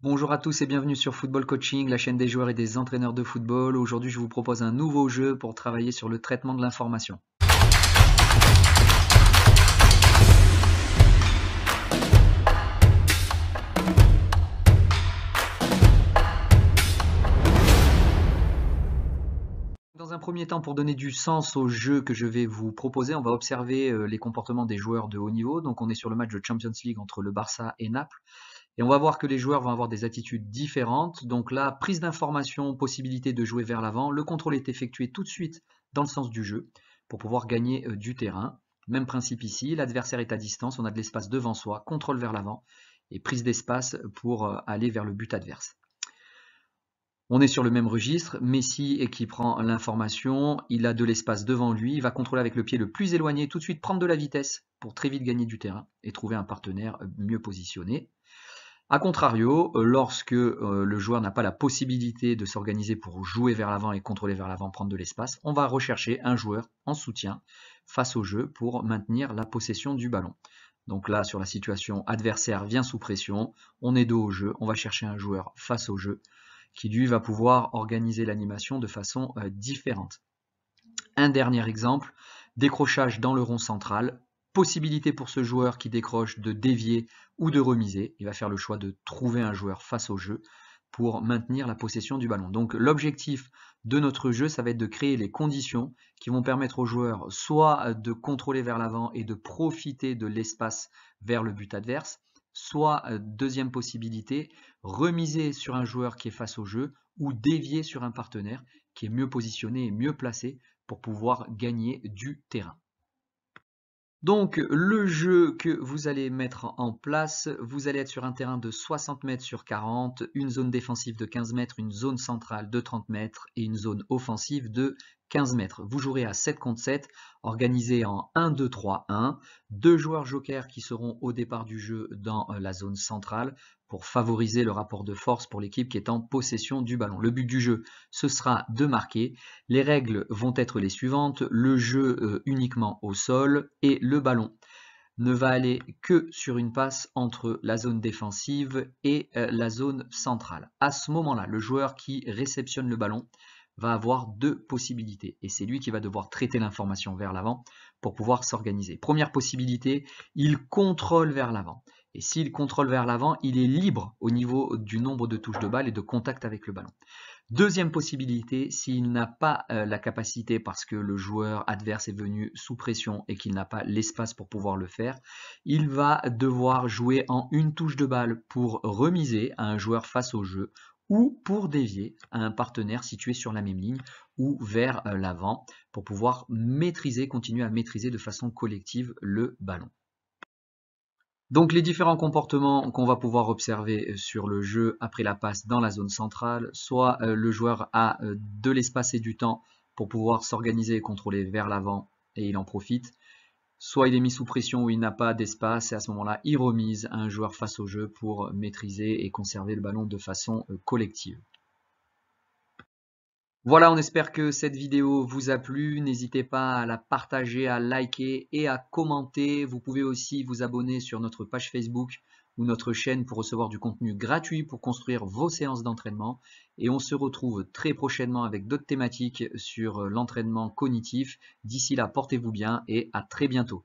Bonjour à tous et bienvenue sur Football Coaching, la chaîne des joueurs et des entraîneurs de football. Aujourd'hui, je vous propose un nouveau jeu pour travailler sur le traitement de l'information. Dans un premier temps, pour donner du sens au jeu que je vais vous proposer, on va observer les comportements des joueurs de haut niveau. Donc on est sur le match de Champions League entre le Barça et Naples. Et on va voir que les joueurs vont avoir des attitudes différentes. Donc là, prise d'information, possibilité de jouer vers l'avant. Le contrôle est effectué tout de suite dans le sens du jeu pour pouvoir gagner du terrain. Même principe ici, l'adversaire est à distance, on a de l'espace devant soi, contrôle vers l'avant et prise d'espace pour aller vers le but adverse. On est sur le même registre, Messi qui prend l'information, il a de l'espace devant lui, il va contrôler avec le pied le plus éloigné, tout de suite prendre de la vitesse pour très vite gagner du terrain et trouver un partenaire mieux positionné. A contrario, lorsque le joueur n'a pas la possibilité de s'organiser pour jouer vers l'avant et contrôler vers l'avant, prendre de l'espace, on va rechercher un joueur en soutien face au jeu pour maintenir la possession du ballon. Donc là, sur la situation adversaire vient sous pression, on est dos au jeu, on va chercher un joueur face au jeu qui lui va pouvoir organiser l'animation de façon différente. Un dernier exemple, décrochage dans le rond central, possibilité pour ce joueur qui décroche de dévier ou de remiser. Il va faire le choix de trouver un joueur face au jeu pour maintenir la possession du ballon. Donc l'objectif de notre jeu, ça va être de créer les conditions qui vont permettre aux joueurs soit de contrôler vers l'avant et de profiter de l'espace vers le but adverse, soit, deuxième possibilité, remiser sur un joueur qui est face au jeu ou dévier sur un partenaire qui est mieux positionné et mieux placé pour pouvoir gagner du terrain. Donc le jeu que vous allez mettre en place, vous allez être sur un terrain de 60 mètres sur 40, une zone défensive de 15 mètres, une zone centrale de 30 mètres et une zone offensive de 15 mètres. Vous jouerez à 7 contre 7, organisé en 1-2-3-1. Deux joueurs jokers qui seront au départ du jeu dans la zone centrale pour favoriser le rapport de force pour l'équipe qui est en possession du ballon. Le but du jeu, ce sera de marquer. Les règles vont être les suivantes, le jeu uniquement au sol et le ballon ne va aller que sur une passe entre la zone défensive et la zone centrale. À ce moment-là, le joueur qui réceptionne le ballon va avoir deux possibilités et c'est lui qui va devoir traiter l'information vers l'avant pour pouvoir s'organiser. Première possibilité, il contrôle vers l'avant. Et s'il contrôle vers l'avant, il est libre au niveau du nombre de touches de balle et de contact avec le ballon. Deuxième possibilité, s'il n'a pas la capacité parce que le joueur adverse est venu sous pression et qu'il n'a pas l'espace pour pouvoir le faire, il va devoir jouer en une touche de balle pour remiser à un joueur face au jeu ou pour dévier à un partenaire situé sur la même ligne ou vers l'avant pour pouvoir maîtriser, continuer à maîtriser de façon collective le ballon. Donc les différents comportements qu'on va pouvoir observer sur le jeu après la passe dans la zone centrale, soit le joueur a de l'espace et du temps pour pouvoir s'organiser et contrôler vers l'avant et il en profite, soit il est mis sous pression où il n'a pas d'espace et à ce moment-là il remise un joueur face au jeu pour maîtriser et conserver le ballon de façon collective. Voilà, on espère que cette vidéo vous a plu. N'hésitez pas à la partager, à liker et à commenter. Vous pouvez aussi vous abonner sur notre page Facebook ou notre chaîne pour recevoir du contenu gratuit pour construire vos séances d'entraînement. Et on se retrouve très prochainement avec d'autres thématiques sur l'entraînement cognitif. D'ici là, portez-vous bien et à très bientôt.